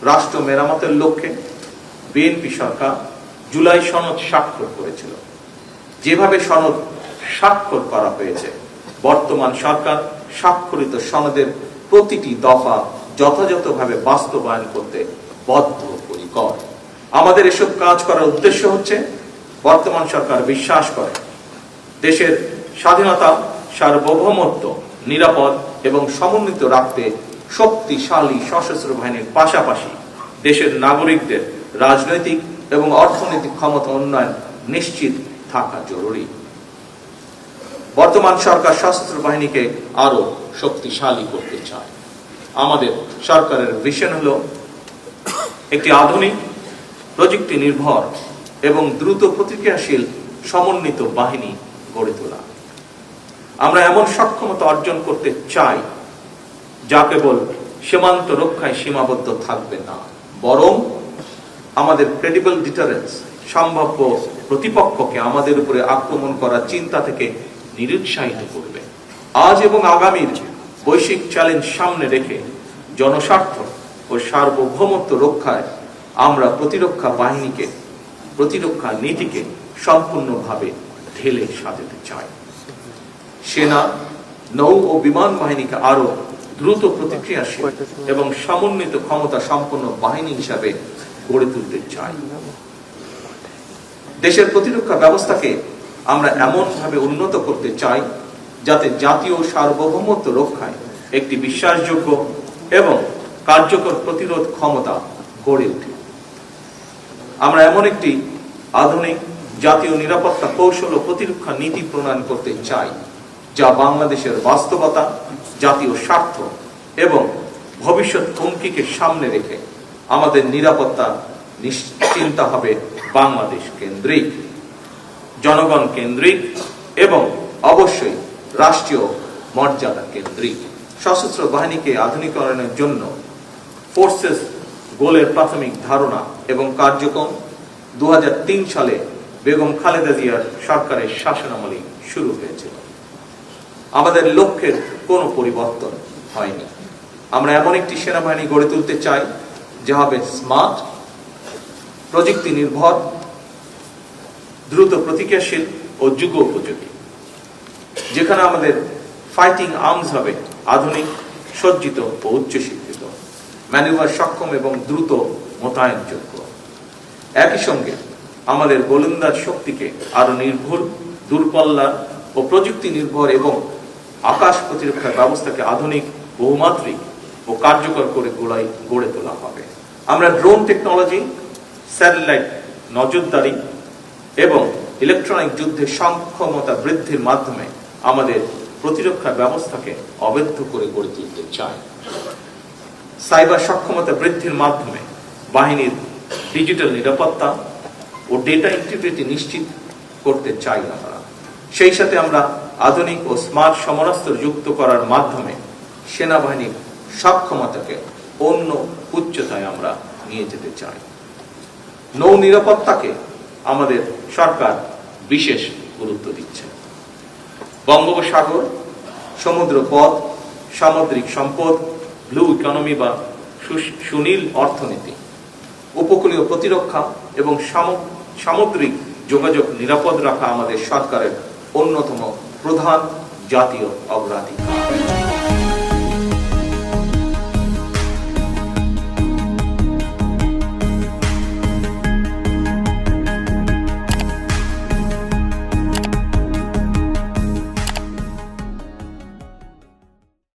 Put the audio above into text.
রাষ্ট্র মেরামতের লক্ষ্যে বিএনপি সরকার জুলাই সনদ স্বাক্ষর করেছিল। যেভাবে সনদ স্বাক্ষর করা হয়েছে, বর্তমান সরকার স্বাক্ষরিত সনদের প্রতিটি দফা যথাযথভাবে বাস্তবায়ন করতে বদ্ধপরিকর। আমাদের এসব কাজ করার উদ্দেশ্য হচ্ছে, বর্তমান সরকার বিশ্বাস করে দেশের স্বাধীনতা, সার্বভৌমত্ব নিরাপদ এবং সমন্বিত রাখতে শক্তিশালী সশস্ত্র বাহিনীর পাশাপাশি দেশের নাগরিকদের রাজনৈতিক এবং অর্থনৈতিক ক্ষমতা উন্নয়ন নিশ্চিত থাকা জরুরি। বর্তমান সরকার সশস্ত্র বাহিনীকে আরো শক্তিশালী করতে চায়। আমাদের সরকারের ভিশন হলো একটি আধুনিক, প্রযুক্তি নির্ভর এবং দ্রুত প্রতিক্রিয়াশীল সমন্বিত বাহিনী গড়ে তোলা। আমরা এমন সক্ষমতা অর্জন করতে চাই যা কেবল সীমান্ত রক্ষায় সীমাবদ্ধ থাকবে না, বরং আমাদের ক্রেডিবল ডিটারেন্স, সম্ভাব্য প্রতিপক্ষকে আমাদের উপরে আক্রমণ করার চিন্তা থেকে নিরুৎসাহিত করবে। আজ এবং আগামীর বৈশ্বিক চ্যালেঞ্জ সামনে রেখে জনস্বার্থ ও সার্বভৌমত্ব রক্ষায় আমরা প্রতিরক্ষা নীতিকে সম্পূর্ণভাবে ঢেলে সাজাতে চাই। সেনা, নৌ ও বিমান বাহিনীকে আরো দ্রুত প্রতিক্রিয়াশীল এবং সমন্বিত ক্ষমতা সম্পন্ন বাহিনী হিসাবে গড়ে তুলতে চাই। দেশের প্রতিরক্ষা ব্যবস্থাকে আমরা এমনভাবে উন্নত করতে চাই যাতে জাতীয় সার্বভৌমত্ব রক্ষায় একটি বিশ্বাসযোগ্য এবং কার্যকর প্রতিরোধ ক্ষমতা গড়ে ওঠে। আমরা এমন একটি আধুনিক জাতীয় নিরাপত্তা কৌশল ও প্রতিরক্ষা নীতি প্রণয়ন করতে চাই যা বাংলাদেশের বাস্তবতা, জাতীয় স্বার্থ এবং ভবিষ্যৎ হুমকিকে সামনে রেখে আমাদের নিরাপত্তা নিশ্চিন্তা হবে বাংলাদেশ কেন্দ্রিক, জনগণ কেন্দ্রিক এবং অবশ্যই রাষ্ট্রীয় মর্যাদা কেন্দ্রিক। সশস্ত্র বাহিনীকে আধুনিকরণের জন্য ফোর্সেস গোলের প্রাথমিক ধারণা এবং কার্যক্রম 2003 সালে বেগম খালেদা জিয়ার সরকারের শাসনামলে শুরু হয়েছিল। আমাদের লক্ষ্যের কোনো পরিবর্তন হয়নি। আমরা এমন একটি সেনাবাহিনী গড়ে তুলতে চাই যা হবে স্মার্ট, প্রযুক্তি নির্ভর, দ্রুত প্রতিক্রিয়াশীল ও যুগোপযোগী, যেখানে আমাদের ফাইটিং আর্মস হবে আধুনিক, সজ্জিত ও উচ্চশিক্ষিত, ম্যানুভার সক্ষম এবং দ্রুত মোতায়েনযোগ্য। একই সঙ্গে আমাদের গোলন্দাজ শক্তিকে আরো নির্ভুল, দূরপাল্লার ও প্রযুক্তি নির্ভর এবং আকাশ প্রতিরক্ষা ব্যবস্থাকে আধুনিক, বহুমাত্রিক ও কার্যকর করে গড়ে তোলা হবে। আমরা ড্রোন টেকনোলজি, স্যাটেলাইট নজরদারি এবং ইলেকট্রনিক যুদ্ধের সক্ষমতা বৃদ্ধির মাধ্যমে আমাদের প্রতিরক্ষা ব্যবস্থাকে অবৈধ করে গড়ে তুলতে চাই। সাইবার সক্ষমতা বৃদ্ধির মাধ্যমে বাহিনীর ডিজিটাল নিরাপত্তা ও ডেটা ইন্টিগ্রিটি নিশ্চিত করতে চাই আমরা। সেই সাথে আমরা আধুনিক ও স্মার্ট সমরাস্ত্র যুক্ত করার মাধ্যমে সেনাবাহিনীর সক্ষমতাকে অন্য উচ্চতায় আমরা নিয়ে যেতে চাই। নৌ নিরাপত্তাকে আমাদের সরকার বিশেষ গুরুত্ব দিচ্ছে। বঙ্গোপসাগর, সমুদ্র পথ, সামুদ্রিক সম্পদ, ব্লু ইকোনমি বা সুনীল অর্থনীতি, উপকূলীয় প্রতিরক্ষা এবং সামুদ্রিক যোগাযোগ নিরাপদ রাখা আমাদের সরকারের অন্যতম প্রধান জাতীয় অগ্রাধিকার।